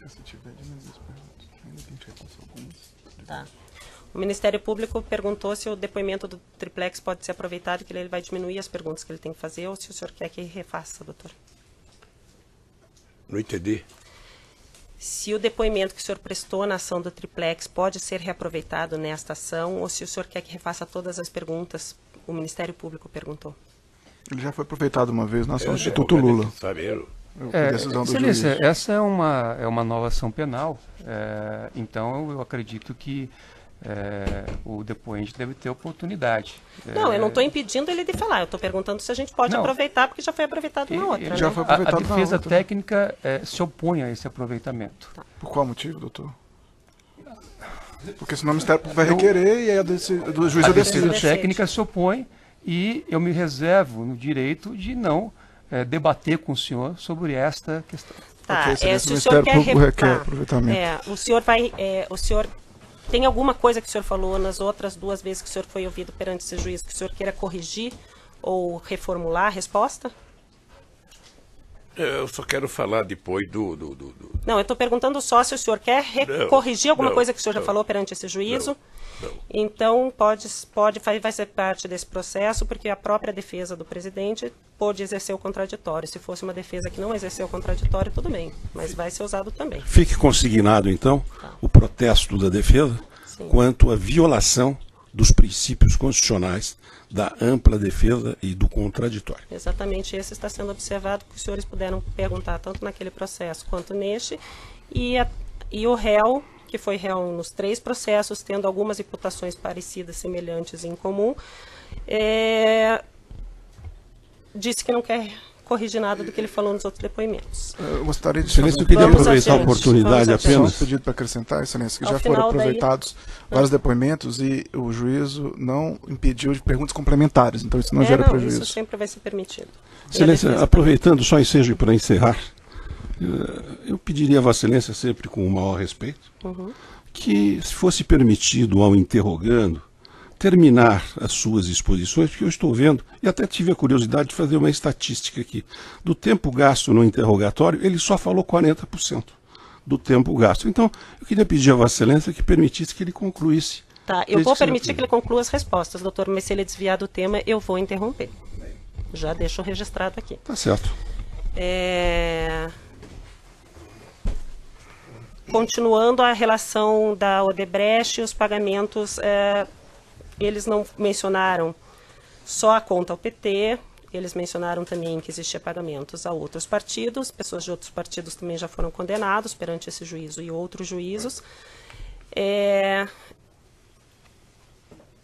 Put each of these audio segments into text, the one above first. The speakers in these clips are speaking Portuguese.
Se tiver, diminui as perguntas. Ainda que a gente repasse algumas. Tá. O Ministério Público perguntou se o depoimento do triplex pode ser aproveitado, que ele vai diminuir as perguntas que ele tem que fazer, ou se o senhor quer que refaça, doutor. Não entendi. Se o depoimento que o senhor prestou na ação do triplex pode ser reaproveitado nesta ação, ou se o senhor quer que refaça todas as perguntas, o Ministério Público perguntou. Ele já foi aproveitado uma vez na ação do Instituto Lula. Decisão do Excelência, juiz. Essa é uma nova ação penal, então eu acredito que o depoente deve ter oportunidade. Não, eu não estou impedindo ele de falar, eu estou perguntando se a gente pode aproveitar, porque já foi aproveitado na outra. Já foi aproveitado a defesa técnica se opõe a esse aproveitamento. Tá. Por qual motivo, doutor? Porque senão o Ministério Público vai requerer e aí do juiz a defesa técnica se opõe e eu me reservo no direito de não debater com o senhor sobre esta questão. Tá, se o senhor quer aproveitamento. O senhor tem alguma coisa que o senhor falou nas outras 2 vezes que o senhor foi ouvido perante esse juiz que o senhor queira corrigir ou reformular a resposta? Eu só quero falar depois Não, eu estou perguntando só se o senhor quer corrigir alguma coisa que o senhor já falou perante esse juízo. Não. Então, vai ser parte desse processo, porque a própria defesa do presidente pôde exercer o contraditório. Se fosse uma defesa que não exerceu o contraditório, tudo bem, mas vai ser usado também. Fique consignado, então, o protesto da defesa quanto à violação dos princípios constitucionais da ampla defesa e do contraditório. Exatamente, esse está sendo observado, que os senhores puderam perguntar tanto naquele processo quanto neste, e o réu, que foi réu nos 3 processos, tendo algumas imputações parecidas, semelhantes e em comum, disse que não quer corrigir nada do que ele falou nos outros depoimentos. Eu gostaria de Excelência, eu queria aproveitar a oportunidade apenas. Só um pedido para acrescentar, Excelência, que já foram aproveitados vários depoimentos e o juízo não impediu de perguntas complementares, então isso não gera prejuízo. Isso sempre vai ser permitido. Excelência, aproveitando só ensejo para encerrar, eu pediria a Vossa Excelência, sempre com o maior respeito, que se fosse permitido ao interrogando terminar as suas exposições, porque eu estou vendo, e até tive a curiosidade de fazer uma estatística aqui, do tempo gasto no interrogatório, ele só falou 40% do tempo gasto. Então, eu queria pedir a Vossa Excelência que permitisse que ele concluísse. Tá, eu vou permitir que ele conclua as respostas, doutor, mas se ele desviar do tema, eu vou interromper. Já deixo registrado aqui. Tá certo. Continuando a relação da Odebrecht e os pagamentos, eles não mencionaram só a conta ao PT, eles mencionaram também que existia pagamentos a outros partidos, pessoas de outros partidos também já foram condenados perante esse juízo e outros juízos.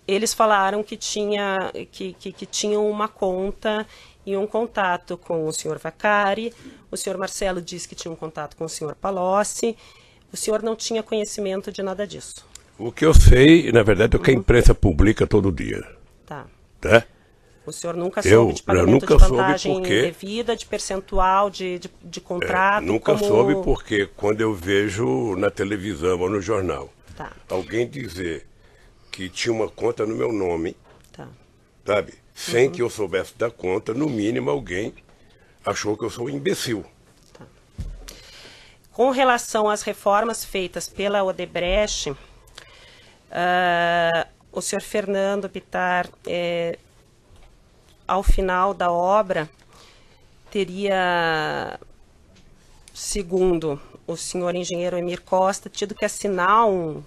Eles falaram que tinham uma conta e um contato com o senhor Vacari, o senhor Marcelo disse que tinha um contato com o senhor Palocci, o senhor não tinha conhecimento de nada disso. O que eu sei, na verdade, é o que a imprensa publica todo dia. Tá. O senhor nunca soube de pagamento de vantagem devida, de percentual, de contrato? Nunca soube porque quando eu vejo na televisão ou no jornal alguém dizer que tinha uma conta no meu nome, sabe? Sem que eu soubesse da conta, no mínimo alguém achou que eu sou um imbecil. Com relação às reformas feitas pela Odebrecht, o senhor Fernando Bittar, ao final da obra, teria, segundo o senhor engenheiro Emir Costa, tido que assinar um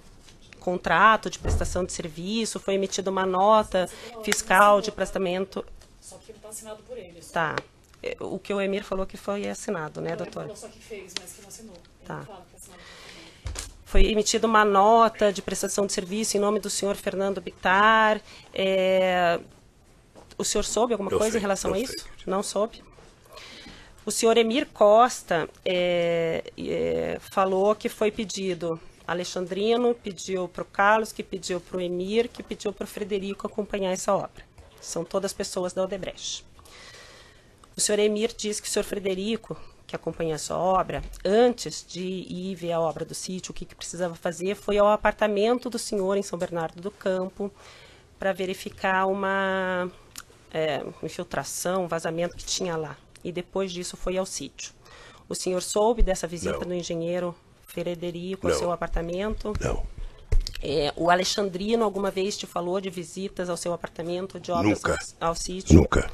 contrato de prestação de serviço, foi emitida uma nota fiscal de prestamento. Só que não está assinado por eles. Tá. O que o Emir falou que foi assinado, né, doutor? Ele falou só que fez, mas que não assinou. Tá. Foi emitida uma nota de prestação de serviço em nome do senhor Fernando Bittar. O senhor soube alguma coisa em relação a isso? Não soube? O senhor Emir Costa falou que foi pedido. Alexandrino pediu para o Carlos, que pediu para o Emir, que pediu para o Frederico acompanhar essa obra. São todas pessoas da Odebrecht. O senhor Emir disse que o senhor Frederico, que acompanha essa obra, antes de ir ver a obra do sítio, o que precisava fazer foi ao apartamento do senhor em São Bernardo do Campo para verificar uma infiltração, um vazamento que tinha lá. E depois disso foi ao sítio. O senhor soube dessa visita do engenheiro Frederico, ao seu apartamento? Não. O Alexandrino alguma vez te falou de visitas ao seu apartamento, de obras ao sítio? Nunca.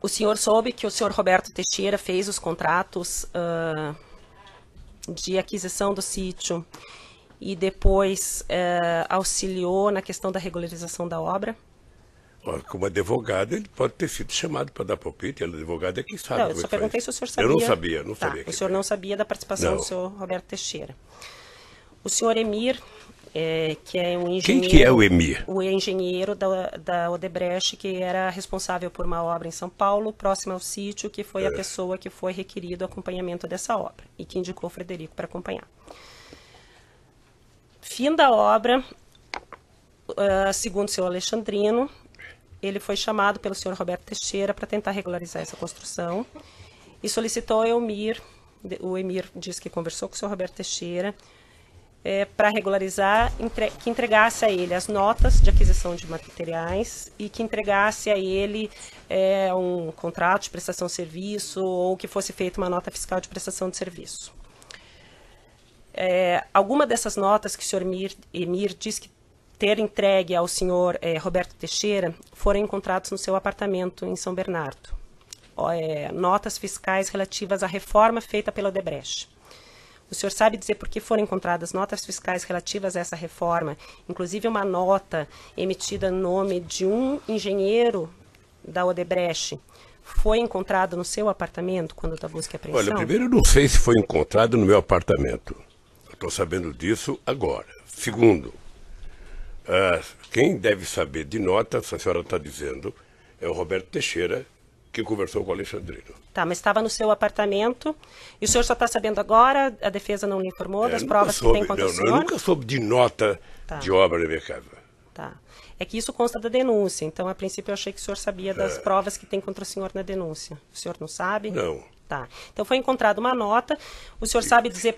O senhor soube que o senhor Roberto Teixeira fez os contratos de aquisição do sítio e depois auxiliou na questão da regularização da obra? Como advogado, ele pode ter sido chamado para dar palpite. O advogado é quem sabe. Não, eu só perguntei se o senhor sabia. Eu não sabia, não sabia. O senhor não sabia da participação do senhor Roberto Teixeira. O senhor Emir, que é um engenheiro... Quem que é o Emir? O engenheiro da Odebrecht, que era responsável por uma obra em São Paulo, próxima ao sítio, que foi a pessoa que foi requerido o acompanhamento dessa obra e que indicou o Frederico para acompanhar. Fim da obra, segundo o senhor Alexandrino, ele foi chamado pelo senhor Roberto Teixeira para tentar regularizar essa construção e solicitou ao Emir, o Emir disse que conversou com o senhor Roberto Teixeira, para regularizar, que entregasse a ele as notas de aquisição de materiais e que entregasse a ele um contrato de prestação de serviço ou que fosse feita uma nota fiscal de prestação de serviço. Alguma dessas notas que o senhor Emir disse que ter entregue ao senhor Roberto Teixeira foram encontrados no seu apartamento em São Bernardo. Notas fiscais relativas à reforma feita pela Odebrecht. O senhor sabe dizer por que foram encontradas notas fiscais relativas a essa reforma, inclusive uma nota emitida no nome de um engenheiro da Odebrecht, foi encontrada no seu apartamento quando da busca e apreensão? Olha, primeiro eu não sei se foi encontrado no meu apartamento. Estou sabendo disso agora. Segundo, quem deve saber de notas, a senhora está dizendo, é o Roberto Teixeira, que conversou com o Alexandrino. Tá, mas estava no seu apartamento e o senhor só está sabendo agora, a defesa não lhe informou das provas que tem contra o senhor? Eu nunca soube de nota de obra na minha casa. Tá. É que isso consta da denúncia, então a princípio eu achei que o senhor sabia das provas que tem contra o senhor na denúncia. O senhor não sabe? Não. Tá. Então foi encontrada uma nota, o senhor sabe dizer...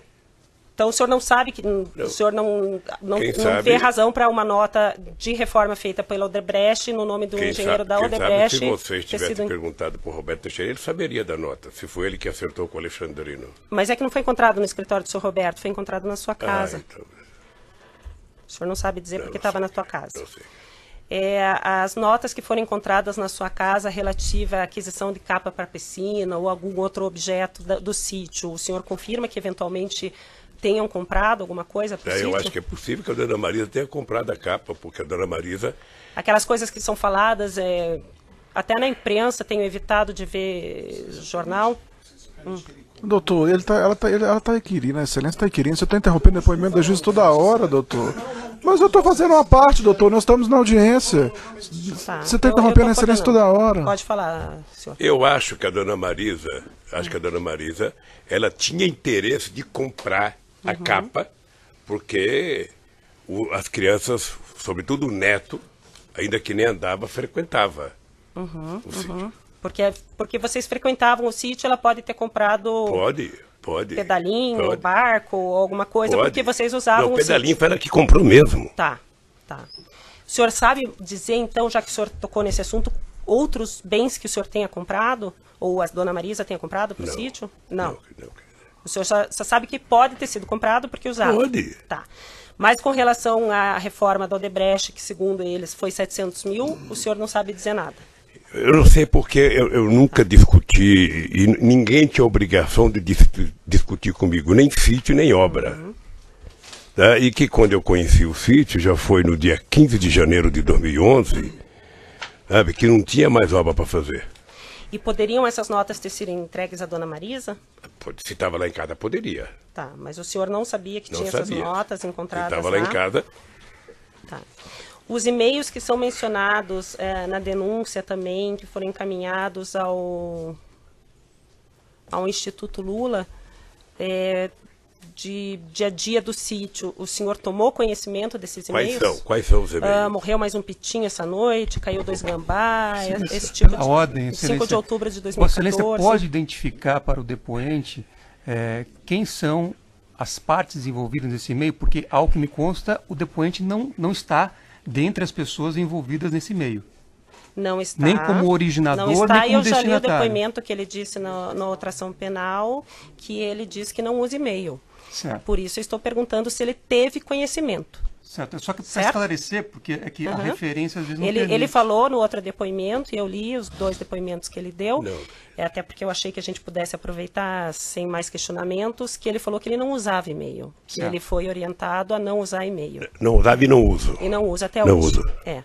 Então o senhor não sabe, o senhor não vê razão para uma nota de reforma feita pela Odebrecht no nome do engenheiro da Odebrecht. Se vocês tivessem perguntado para o Roberto Teixeira, ele saberia da nota, se foi ele que acertou com o Alexandrino. Mas é que não foi encontrado no escritório do senhor Roberto, foi encontrado na sua casa. Então... O senhor não sabe dizer porque estava na sua casa. Não sei. As notas que foram encontradas na sua casa relativa à aquisição de capa para piscina ou algum outro objeto do sítio, o senhor confirma que eventualmente tenham comprado alguma coisa para o sítio? Eu acho que é possível que a dona Marisa tenha comprado a capa, porque a dona Marisa... Aquelas coisas que são faladas, até na imprensa, tenho evitado de ver jornal. Doutor, ela está requerindo, a excelência está requerindo, você está interrompendo o depoimento da juíza toda hora, doutor. Mas eu estou fazendo uma parte, doutor, nós estamos na audiência. Você está interrompendo a excelência toda hora. Pode falar, senhor. Eu acho que a dona Marisa, ela tinha interesse de comprar a capa, porque as crianças, sobretudo o neto, ainda que nem andava, frequentava o sítio. Porque vocês frequentavam o sítio, ela pode ter comprado... Pode. Pedalinho, barco, alguma coisa, porque vocês usavam o pedalinho foi ela que comprou mesmo. Tá. O senhor sabe dizer, então, já que o senhor tocou nesse assunto, outros bens que o senhor tenha comprado? Ou a dona Marisa tenha comprado para o sítio? Não. O senhor só sabe que pode ter sido comprado porque usava? Pode. Tá. Mas com relação à reforma da Odebrecht, que segundo eles foi 700 mil, o senhor não sabe dizer nada? Eu não sei porque eu nunca discuti, e ninguém tinha obrigação de discutir comigo, nem sítio, nem obra. Tá? E que quando eu conheci o sítio, já foi no dia 15 de janeiro de 2011, sabe, que não tinha mais obra para fazer. E poderiam essas notas ter sido entregues à dona Marisa? Se estava lá em casa, poderia. Tá, mas o senhor não sabia que tinha essas notas encontradas lá? Estava lá em casa. Tá. Os e-mails que são mencionados na denúncia também, que foram encaminhados ao Instituto Lula, de dia a dia do sítio, o senhor tomou conhecimento desses e-mails? Quais são os e-mails? Morreu mais um pitinho essa noite, caiu 2 gambá, esse tipo de... ordem, 5 de outubro de 2014. Vossa Excelência pode identificar para o depoente quem são as partes envolvidas nesse e-mail? Porque, ao que me consta, o depoente não está dentre as pessoas envolvidas nesse meio. Não está. Nem como originador, não está, nem como eu já li o destinatário. depoimento que ele disse na outra ação penal, que ele disse que não usa e-mail. Certo. Por isso eu estou perguntando se ele teve conhecimento. Certo. Só que para Certo? esclarecer, porque é que a referência às vezes não Ele permite. falou no outro depoimento, e eu li os 2 depoimentos que ele deu, Não. até porque eu achei que a gente pudesse aproveitar sem mais questionamentos, que ele falou que ele não usava e-mail, que Certo. ele foi orientado a não usar e-mail. Não usava e não uso. E não usa até Não hoje. uso. É.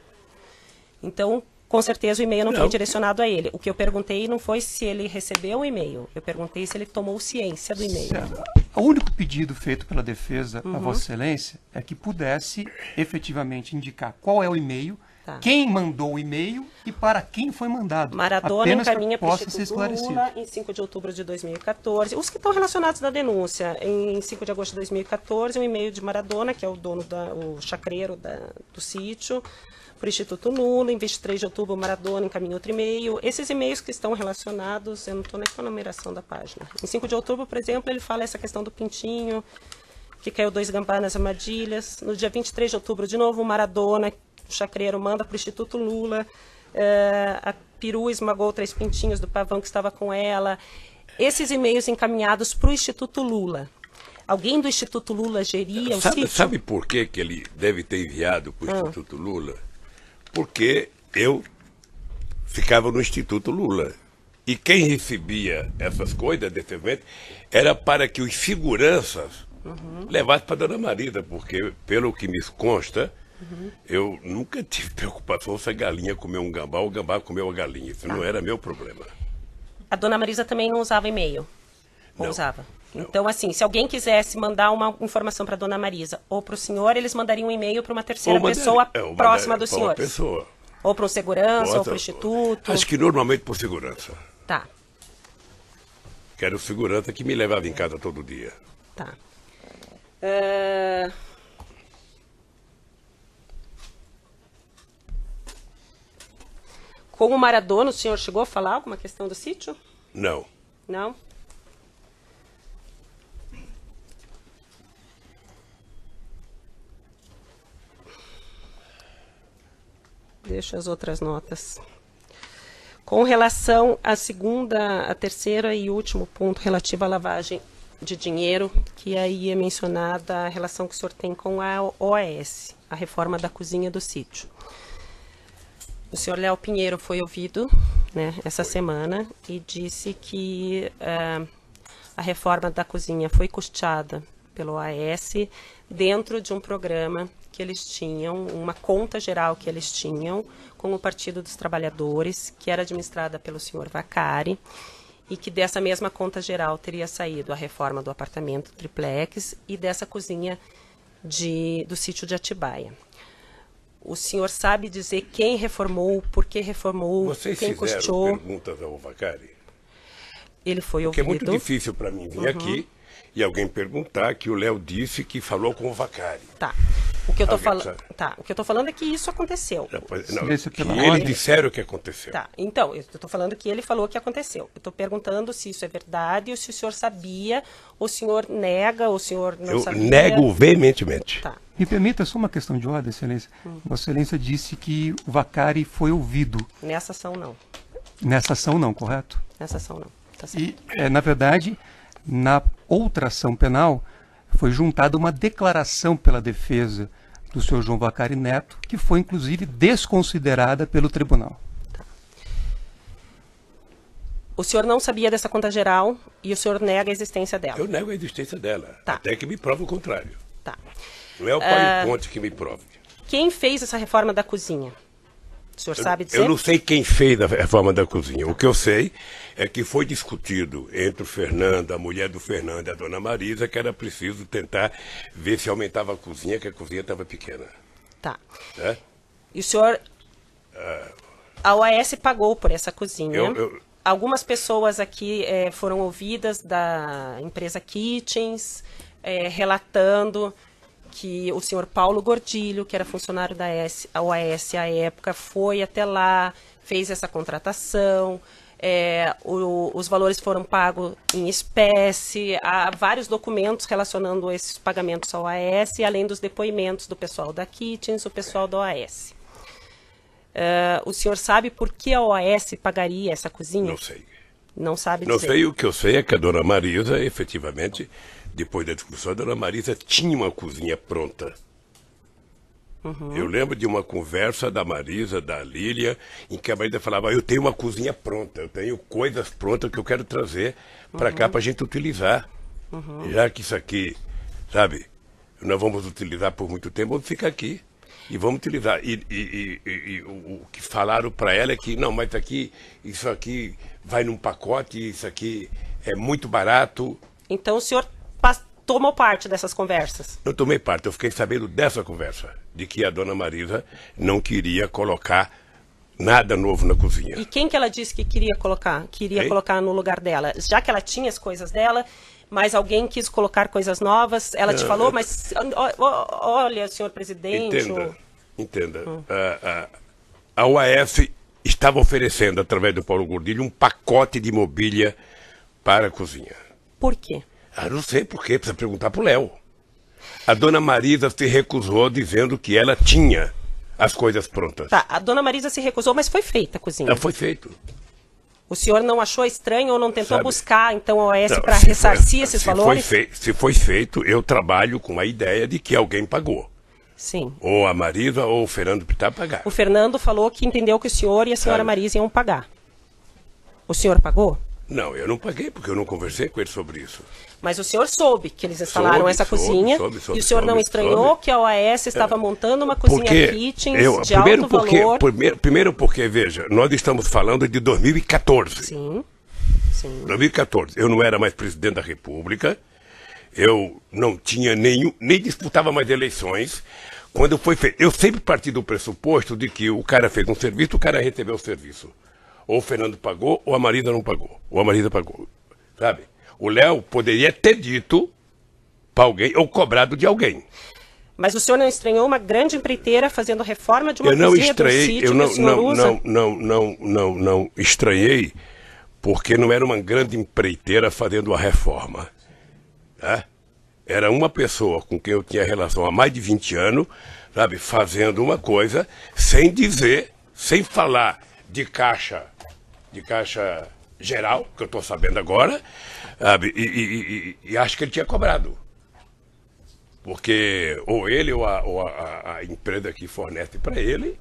Então, com certeza o e-mail não foi Não. direcionado a ele. O que eu perguntei não foi se ele recebeu o e-mail, eu perguntei se ele tomou ciência do e-mail. Certo. O único pedido feito pela defesa a Vossa Excelência é que pudesse efetivamente indicar qual é o e-mail, Tá. quem mandou o e-mail e para quem foi mandado. Maradona Apenas encaminha para para o que possa ser Instituto esclarecido. Lula em 5 de outubro de 2014. Os que estão relacionados na denúncia, em 5 de agosto de 2014, um e-mail de Maradona, que é o dono, o chacreiro do sítio, para o Instituto Lula. Em 23 de outubro, Maradona encaminha outro e-mail. Esses e-mails que estão relacionados, eu não estou nem com a numeração da página. Em 5 de outubro, por exemplo, ele fala essa questão do pintinho, que caiu 2 gambá nas armadilhas. No dia 23 de outubro, de novo, o Maradona, o chacreiro, manda para o Instituto Lula. A perua esmagou 3 pintinhos do pavão que estava com ela. Esses e-mails encaminhados para o Instituto Lula. Alguém do Instituto Lula geria o sítio? Sabe por que ele deve ter enviado para o Instituto Lula? Porque eu ficava no Instituto Lula. E quem recebia essas coisas, desse evento, era para que os seguranças levassem para a Dona Marisa, porque, pelo que me consta, eu nunca tive preocupação se a galinha comeu um gambá ou o gambá comeu a galinha. Isso não era meu problema. A Dona Marisa também não usava e-mail? Ou Não. usava? Não. Então, assim, se alguém quisesse mandar uma informação para a Dona Marisa ou para o senhor, eles mandariam um e-mail para uma terceira pessoa próxima dos senhores? Pessoa. Ou para o segurança, ou Bota- para o instituto? Acho que normalmente por segurança. Tá, Que era o segurança que me levava em casa todo dia. tá. Com o Maradona, o senhor chegou a falar alguma questão do sítio? Não. Não? Deixa as outras notas. Com relação à terceira e último ponto relativo à lavagem de dinheiro, que aí é mencionada a relação que o senhor tem com a OAS, a reforma da cozinha do sítio. O senhor Léo Pinheiro foi ouvido, né, essa semana e disse que a reforma da cozinha foi custeada pelo OAS dentro de um programa que eles tinham, uma conta geral que eles tinham com o Partido dos Trabalhadores, que era administrada pelo senhor Vacari, e que dessa mesma conta geral teria saído a reforma do apartamento triplex e dessa cozinha do sítio de Atibaia. O senhor sabe dizer quem reformou, por que reformou, Vocês quem fizeram custeou? perguntas ao Vacari? Ele foi Porque ouvido. é muito difícil para mim vir aqui e alguém perguntar que o Léo disse que falou com o Vacari. Tá. O que eu tô Alguém falando, sabe? tá. O que eu tô falando é que isso aconteceu. Não, Silêncio que pela eles ordem. disseram que aconteceu. Tá. Então, eu estou falando que ele falou que aconteceu. Eu estou perguntando se isso é verdade ou se o senhor sabia, ou o senhor nega, ou o senhor não Eu sabia. nego veementemente. Tá. Me permita só uma questão de ordem, Excelência. Vossa Excelência disse que o Vacari foi ouvido. Nessa ação não. Nessa ação não, correto? Nessa ação não. Tá certo. E, na verdade, na outra ação penal, foi juntada uma declaração pela defesa do senhor João Vacari Neto, que foi, inclusive, desconsiderada pelo tribunal. O senhor não sabia dessa conta geral e o senhor nega a existência dela. Eu nego a existência dela. Tá. Até que me prove o contrário. Tá. Não é o PowerPoint que me prove. Quem fez essa reforma da cozinha? O senhor sabe dizer? Eu não sei quem fez a reforma da cozinha. O que eu sei é que foi discutido entre o Fernando, a mulher do Fernando e a dona Marisa, que era preciso tentar ver se aumentava a cozinha, que a cozinha estava pequena. Tá. Né? E o senhor... A OAS pagou por essa cozinha. Algumas pessoas aqui foram ouvidas da empresa Kitchens, relatando que o senhor Paulo Gordilho, que era funcionário da OAS à época, foi até lá, fez essa contratação, os valores foram pagos em espécie, há vários documentos relacionando esses pagamentos à OAS, além dos depoimentos do pessoal da Kitchens, o pessoal da OAS. O senhor sabe por que a OAS pagaria essa cozinha? Não sei. Não sabe dizer. Não sei, o que eu sei é que a dona Marisa, efetivamente, depois da discussão, a dona Marisa tinha uma cozinha pronta. Eu lembro de uma conversa da Marisa, da Lília, em que a Marisa falava, eu tenho uma cozinha pronta, eu tenho coisas prontas que eu quero trazer para cá para a gente utilizar. Já que isso aqui, sabe, nós vamos utilizar por muito tempo, vamos ficar aqui e vamos utilizar. E o que falaram para ela é que, não, mas isso aqui vai num pacote, isso aqui é muito barato. Então o senhor tomou parte dessas conversas? Não tomei parte, eu fiquei sabendo dessa conversa, de que a dona Marisa não queria colocar nada novo na cozinha. E quem que ela disse que queria colocar? Queria colocar no lugar dela? Já que ela tinha as coisas dela, mas alguém quis colocar coisas novas, ela te falou, mas olha, senhor presidente... Entenda. A UAS estava oferecendo, através do Paulo Gordilho, um pacote de mobília para a cozinha. Por quê? Não sei por quê, precisa perguntar para o Léo. A dona Marisa se recusou dizendo que ela tinha as coisas prontas. Tá, a dona Marisa se recusou, mas foi feita a cozinha. Foi feito. O senhor não achou estranho ou não tentou buscar, então, a OAS para se ressarcir esses valores? Se foi feito, eu trabalho com a ideia de que alguém pagou. Sim. Ou a Marisa ou o Fernando Pittar pagaram. O Fernando falou que entendeu que o senhor e a senhora Marisa iam pagar. O senhor pagou? Não, eu não paguei, porque eu não conversei com ele sobre isso. Mas o senhor soube que eles instalaram essa cozinha e o senhor não estranhou que a OAS estava montando uma cozinha kitchen de alto valor? Primeiro porque, veja, nós estamos falando de 2014. Sim. 2014. Eu não era mais presidente da República, eu não tinha nem disputava mais eleições. Quando foi feito, eu sempre parti do pressuposto de que o cara fez um serviço, o cara recebeu o serviço. Ou o Fernando pagou, ou a Marisa não pagou. Ou a Marisa pagou, sabe? O Léo poderia ter dito para alguém, ou cobrado de alguém. Mas o senhor não estranhou uma grande empreiteira fazendo reforma de uma cozinha do sítio que o senhor usa? Não estranhei, porque não era uma grande empreiteira fazendo a reforma. Tá? Era uma pessoa com quem eu tinha relação há mais de 20 anos, sabe, fazendo uma coisa, sem dizer, sem falar de caixa geral, que eu estou sabendo agora, sabe, e acho que ele tinha cobrado. Porque ou ele ou a empresa que fornece para ele...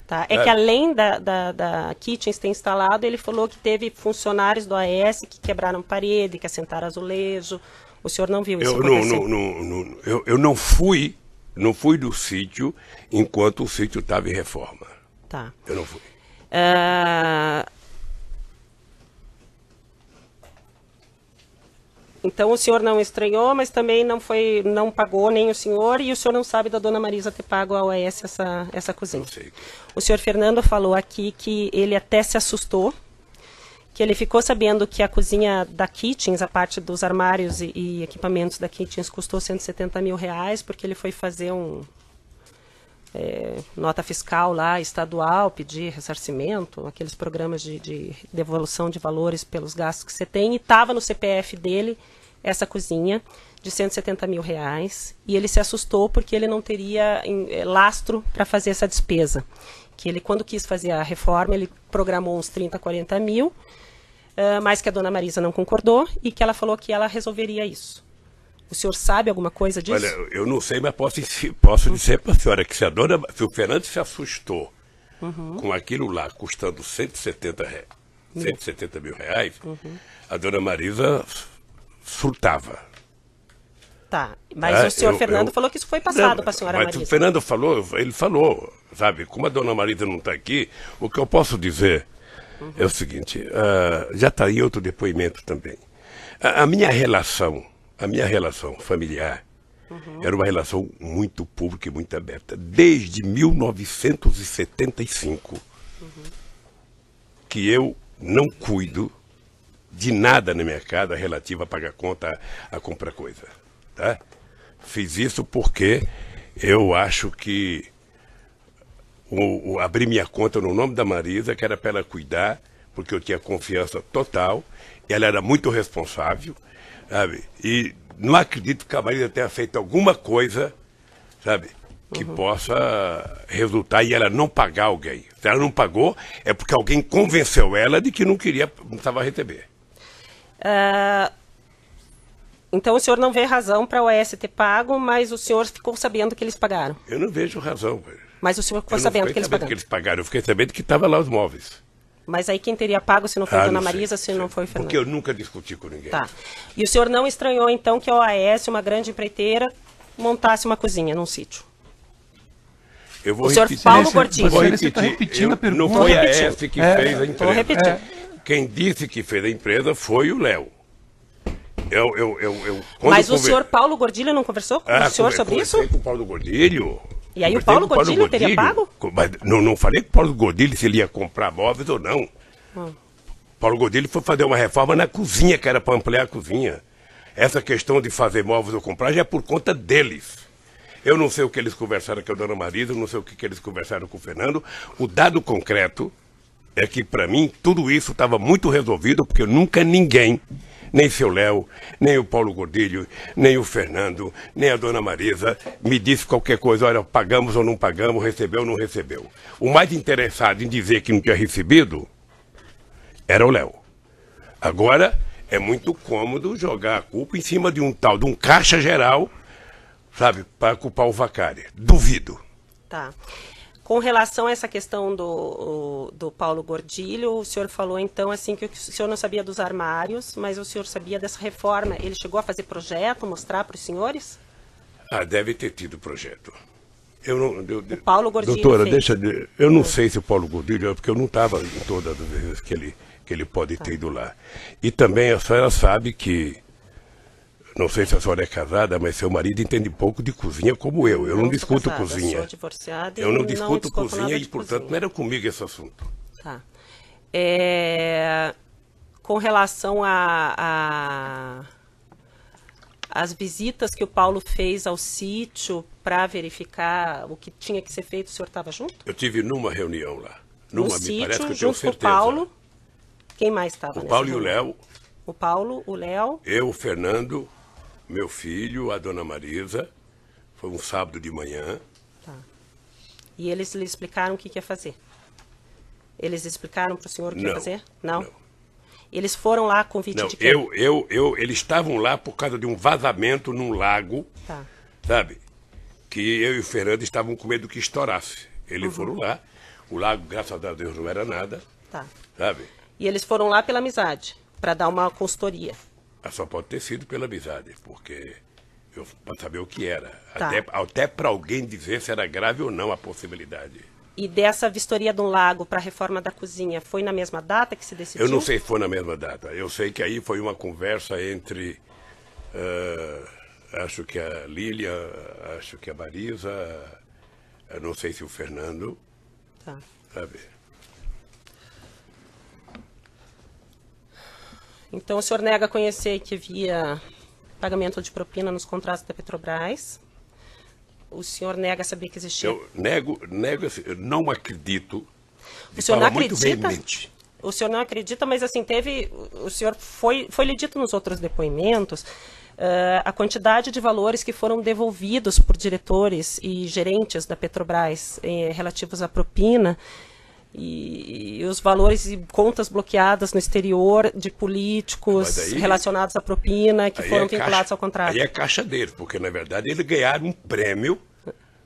Tá. É que além da Kitchens ter instalado, ele falou que teve funcionários do AES que quebraram parede, que assentaram azulejo. O senhor não viu isso acontecer? Eu não fui do sítio enquanto o sítio estava em reforma. Tá. Eu não fui. Então o senhor não estranhou, mas também não pagou nem o senhor, e o senhor não sabe da dona Marisa ter pago à OAS essa cozinha. Não sei. O senhor Fernando falou aqui que ele até se assustou, que ele ficou sabendo que a cozinha da Kitchens, a parte dos armários e equipamentos da Kitchens, custou 170 mil reais, porque ele foi fazer nota fiscal lá, estadual, pedir ressarcimento, aqueles programas de devolução de valores pelos gastos que você tem, e estava no CPF dele essa cozinha de 170 mil reais, e ele se assustou porque ele não teria lastro para fazer essa despesa. Que ele, quando quis fazer a reforma, ele programou uns 30, 40 mil, mas que a dona Marisa não concordou e que ela falou que ela resolveria isso. O senhor sabe alguma coisa disso? Olha, eu não sei, mas posso dizer para a senhora que se o Fernando se assustou com aquilo lá custando 170 mil reais, a dona Marisa surtava. Tá, mas o senhor Fernando falou que isso foi passado para a senhora Marisa. Mas o Fernando ele falou, sabe, como a dona Marisa não está aqui, o que eu posso dizer é o seguinte, já está aí outro depoimento também. A minha relação familiar era uma relação muito pública e muito aberta. Desde 1975 que eu não cuido de nada na minha casa relativo a pagar conta, a comprar coisa. Tá? Fiz isso porque eu acho que abri minha conta no nome da Marisa, que era para ela cuidar, porque eu tinha confiança total, ela era muito responsável, sabe? E não acredito que a Marisa tenha feito alguma coisa, sabe, que possa resultar e ela não pagar alguém. Se ela não pagou, é porque alguém convenceu ela de que não precisava receber. Então o senhor não vê razão para a OAS ter pago, mas o senhor ficou sabendo que eles pagaram? Eu não vejo razão. Mas o senhor ficou sabendo que eles pagaram? Eu fiquei sabendo que estava lá os móveis. Mas aí quem teria pago se não foi a Dona Marisa, se não foi o Fernando? Porque eu nunca discuti com ninguém. Tá. E o senhor não estranhou, então, que a OAS, uma grande empreiteira, montasse uma cozinha num sítio? Eu vou o senhor repetir. Paulo Gordilho. Você está repetindo a pergunta. Não foi a OAS que fez a empresa. Vou repetir. Quem disse que fez a empresa foi o Léo. Mas o senhor Paulo Gordilho não conversou com o senhor sobre isso? Eu conversei com o Paulo Gordilho. E aí o Paulo Gordilho teria pago? Mas não falei com o Paulo Gordilho se ele ia comprar móveis ou não. Paulo Gordilho foi fazer uma reforma na cozinha, que era para ampliar a cozinha. Essa questão de fazer móveis ou comprar já é por conta deles. Eu não sei o que eles conversaram com a Dona Marisa, não sei o que eles conversaram com o Fernando. O dado concreto é que, para mim, tudo isso estava muito resolvido, porque nunca ninguém, nem seu Léo, nem o Paulo Gordilho, nem o Fernando, nem a Dona Marisa, me disse qualquer coisa, olha, pagamos ou não pagamos, recebeu ou não recebeu. O mais interessado em dizer que não tinha recebido era o Léo. Agora, é muito cômodo jogar a culpa em cima de um tal, de um caixa geral, sabe, para culpar o Vacari. Duvido. Tá. Com relação a essa questão do Paulo Gordilho, o senhor falou então assim que o senhor não sabia dos armários, mas o senhor sabia dessa reforma. Ele chegou a fazer projeto, mostrar para os senhores? Deve ter tido projeto. O Paulo Gordilho doutora, fez. Eu não sei se o Paulo Gordilho, porque eu não estava em todas as vezes que ele pode ter ido lá. E também a senhora sabe que, não sei se a senhora é casada, mas seu marido entende pouco de cozinha como eu. Eu não discuto casada, cozinha. Eu sou divorciada eu não discuto nada cozinha e, de portanto, cozinha. não era comigo esse assunto. Tá. Com relação às visitas que o Paulo fez ao sítio para verificar o que tinha que ser feito, o senhor estava junto? Eu tive numa reunião lá. No Me sítio, parece que eu tenho junto com o certeza. Paulo. Quem mais estava nessa O Paulo e o reunião? Léo. O Paulo, o Léo. Eu, o Fernando, meu filho, a Dona Marisa. Foi um sábado de manhã. Tá. E eles lhe explicaram o que ia fazer? Eles explicaram para o senhor o que ia fazer? Não. Eles foram lá a convite de quem? Eles estavam lá por causa de um vazamento num lago, Tá. sabe? Que eu e o Fernando estavam com medo que estourasse. Eles foram lá. O lago, graças a Deus, não era nada, Tá. sabe? E eles foram lá pela amizade, para dar uma consultoria. Só pode ter sido pela amizade, porque para saber o que era. Tá. Até para alguém dizer se era grave ou não a possibilidade. E dessa vistoria do lago para a reforma da cozinha, foi na mesma data que se decidiu? Eu não sei se foi na mesma data. Eu sei que aí foi uma conversa entre, acho que a Lília, acho que a Marisa, eu não sei se o Fernando, Tá. sabe? Então o senhor nega conhecer que havia pagamento de propina nos contratos da Petrobras. O senhor nega saber que existia... Eu nego, eu não acredito. O senhor não muito acredita? veemente. O senhor não acredita, mas assim, o senhor foi lhe dito nos outros depoimentos a quantidade de valores que foram devolvidos por diretores e gerentes da Petrobras relativos à propina e os valores e contas bloqueadas no exterior de políticos relacionados à propina que foram vinculados ao contrato. Aí é caixa deles, porque na verdade eles ganharam um prêmio.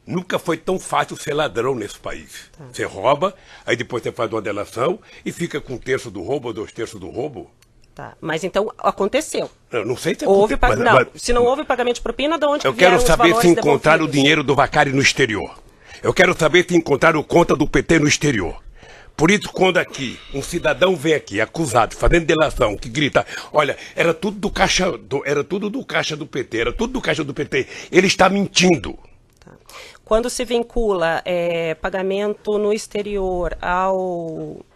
Nunca foi tão fácil ser ladrão nesse país. Tá. Você rouba, aí depois você faz uma delação e fica com 1/3 do roubo ou 2/3 do roubo. Tá, mas então aconteceu. Eu não sei se houve se não houve pagamento de propina, de onde eu quero saber se encontraram devolvidos? O dinheiro do Vacari no exterior. Eu quero saber se encontraram conta do PT no exterior. Por isso, quando aqui um cidadão vem aqui acusado, fazendo delação, que grita, olha, era tudo do caixa do PT, era tudo do caixa do PT, ele está mentindo. Tá. Quando se vincula pagamento no exterior ao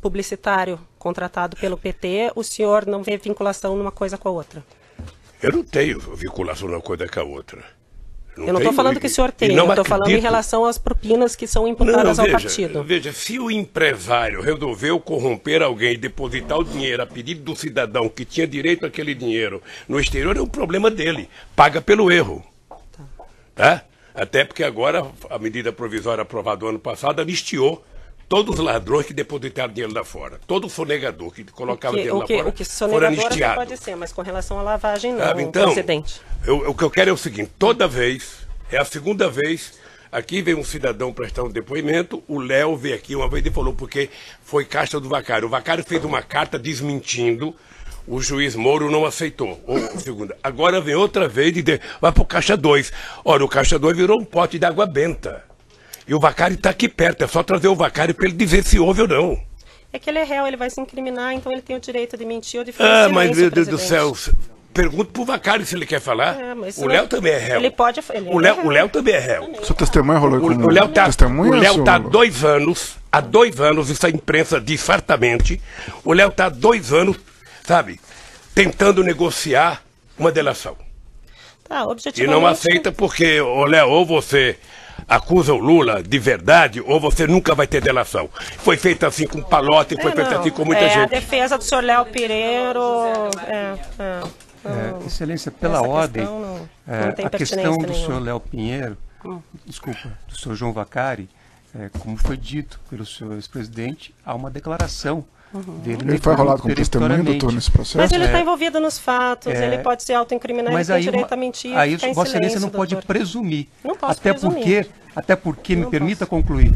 publicitário contratado pelo PT, o senhor não vê vinculação numa coisa com a outra? Eu não tenho vinculação numa coisa com a outra. Eu não estou falando que o senhor tem, eu estou falando em relação às propinas que são imputadas ao partido. Veja, se o empresário resolveu corromper alguém e depositar o dinheiro a pedido do cidadão que tinha direito àquele dinheiro no exterior, é um problema dele. Paga pelo erro. Tá? Até porque agora a medida provisória aprovada ano passado anistiou todos os ladrões que depositaram dinheiro lá fora. Todo sonegador que colocava dinheiro lá fora. O que sonegador até pode ser, mas com relação à lavagem não, então, presidente. O que eu quero é o seguinte, toda vez, é a segunda vez, aqui vem um cidadão prestar um depoimento, o Léo veio aqui uma vez e falou porque foi caixa do Vacário. O Vacário fez uma carta desmentindo, o juiz Moro não aceitou. Segunda. Agora vem outra vez e vai para o caixa 2. Ora, o caixa 2 virou um pote de água benta. E o Vacário está aqui perto, é só trazer o Vacário para ele dizer se houve ou não. É que ele é réu, ele vai se incriminar, então ele tem o direito de mentir ou de fazer silêncio, mas meu Deus do presidente. céu, pergunta pro Vacário se ele quer falar. O Léo também é réu. Ele pode... O Léo também é réu. Sua testemunha rolou como O Léo tá, testemunha? O Léo tá há 2 anos, isso a imprensa diz fartamente, o Léo tá há 2 anos, sabe, tentando negociar uma delação. Tá, E objetivamente... não aceita porque, ô Léo, ou você acusa o Lula de verdade, ou você nunca vai ter delação. Foi feito assim com Palote, foi feito assim com muita gente. A defesa do senhor Léo Pireiro... Excelência, pela ordem, não a questão do nenhuma. senhor Léo Pinheiro, desculpa, do senhor João Vacari, como foi dito pelo senhor ex-presidente, há uma declaração dele. Ele foi rolado como testemunha, doutor, nesse processo? Mas ele está envolvido nos fatos, ele pode se autoincriminar, ele tem direito a mentir. Aí Vossa Excelência não pode presumir. Não posso presumir. Até porque, me permita concluir,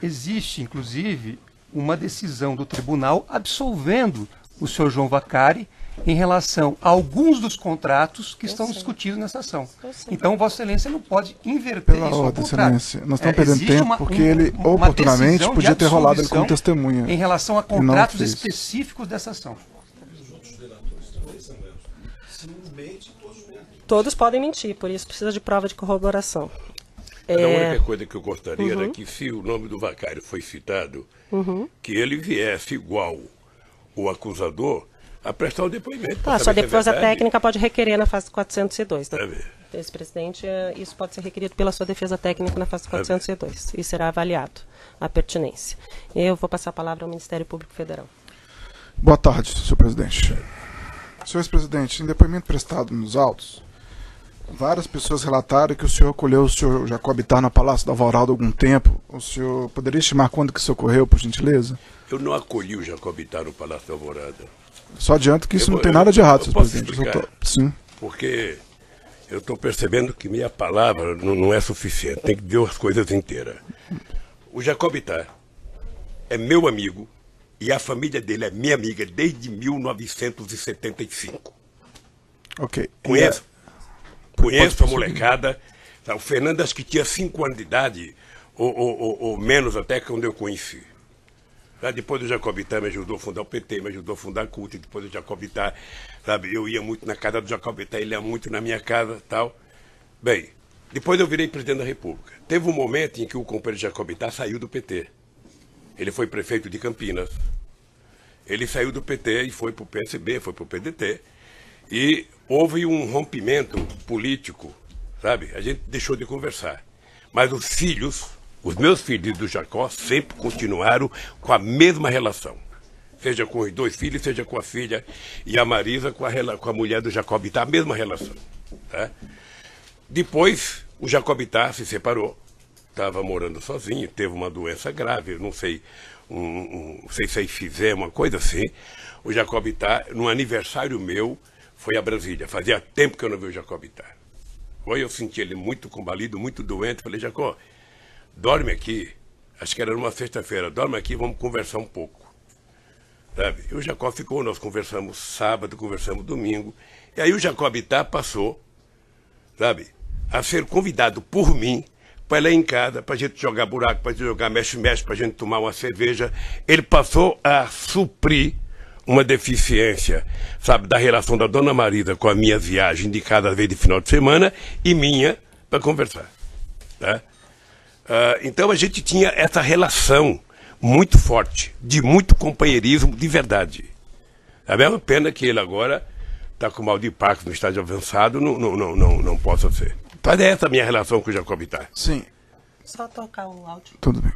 existe, inclusive, uma decisão do tribunal absolvendo o senhor João Vacari em relação a alguns dos contratos que estão discutidos nessa ação. Então, Vossa Excelência não pode inverter isso ao contrário. Excelência, nós estamos perdendo tempo porque ele, oportunamente, podia ter rolado ele como testemunha. Em relação a contratos específicos dessa ação. Todos podem mentir, por isso precisa de prova de corroboração. A única coisa que eu gostaria era que, se o nome do Vacário foi citado, que ele viesse igual o acusador a prestar o depoimento. A sua defesa técnica pode requerer na fase 402. Ex-presidente, isso pode ser requerido pela sua defesa técnica na fase 402 e será avaliado a pertinência. Eu vou passar a palavra ao Ministério Público Federal. Boa tarde, senhor presidente. Senhor ex-presidente, em depoimento prestado nos autos, várias pessoas relataram que o senhor acolheu o senhor Jacob Ittar no Palácio da Alvorada há algum tempo. O senhor poderia estimar quando que isso ocorreu, por gentileza? Eu não acolhi o Jacob Ittar no Palácio da Alvorada. Só adianto que isso não tem nada de errado, senhor presidente. Sim. Porque eu estou percebendo que minha palavra não é suficiente, tem que dizer as coisas inteiras. O Jacob Ittar é meu amigo e a família dele é minha amiga desde 1975. Ok. Conheço a molecada. O Fernando acho que tinha 5 anos de idade, ou menos até, quando eu conheci. Depois do Jacob Ittar me ajudou a fundar o PT, me ajudou a fundar a CUT, depois do Jacob Ittar, sabe, eu ia muito na casa do Jacob Ittar, ele ia muito na minha casa, tal. Bem, depois eu virei presidente da República. Teve um momento em que o companheiro Jacob Ittar saiu do PT. Ele foi prefeito de Campinas. Ele saiu do PT e foi para o PSB, foi para o PDT. E houve um rompimento político, sabe? A gente deixou de conversar. Mas os meus filhos do Jacó sempre continuaram com a mesma relação. Seja com os 2 filhos, seja com a filha e a Marisa com a mulher do Jacob Ittar, a mesma relação. Tá? Depois, o Jacob Ittar se separou, estava morando sozinho, teve uma doença grave, não sei, não sei se fizer uma coisa assim. O Jacob Ittar, no aniversário meu, foi a Brasília. Fazia tempo que eu não vi o Jacob Ittar. Eu senti ele muito combalido, muito doente. Falei, Jacó, dorme aqui, acho que era numa sexta-feira, dorme aqui, vamos conversar um pouco. Sabe? E o Jacob ficou, nós conversamos sábado, conversamos domingo, e aí o Jacob Ittar passou, sabe, a ser convidado por mim para ir lá em casa, para a gente jogar buraco, para a gente jogar mexe-mexe, para a gente tomar uma cerveja. Ele passou a suprir uma deficiência, sabe, da relação da dona Marisa com a minha viagem de cada vez de final de semana e minha para conversar. Tá? Então a gente tinha essa relação muito forte, de muito companheirismo de verdade. A mesma pena que ele agora está com mal de Parkinson no estágio avançado, não possa ser. Mas é essa a minha relação com o Jacob Ittar. Sim. Só tocar o áudio. Tudo bem.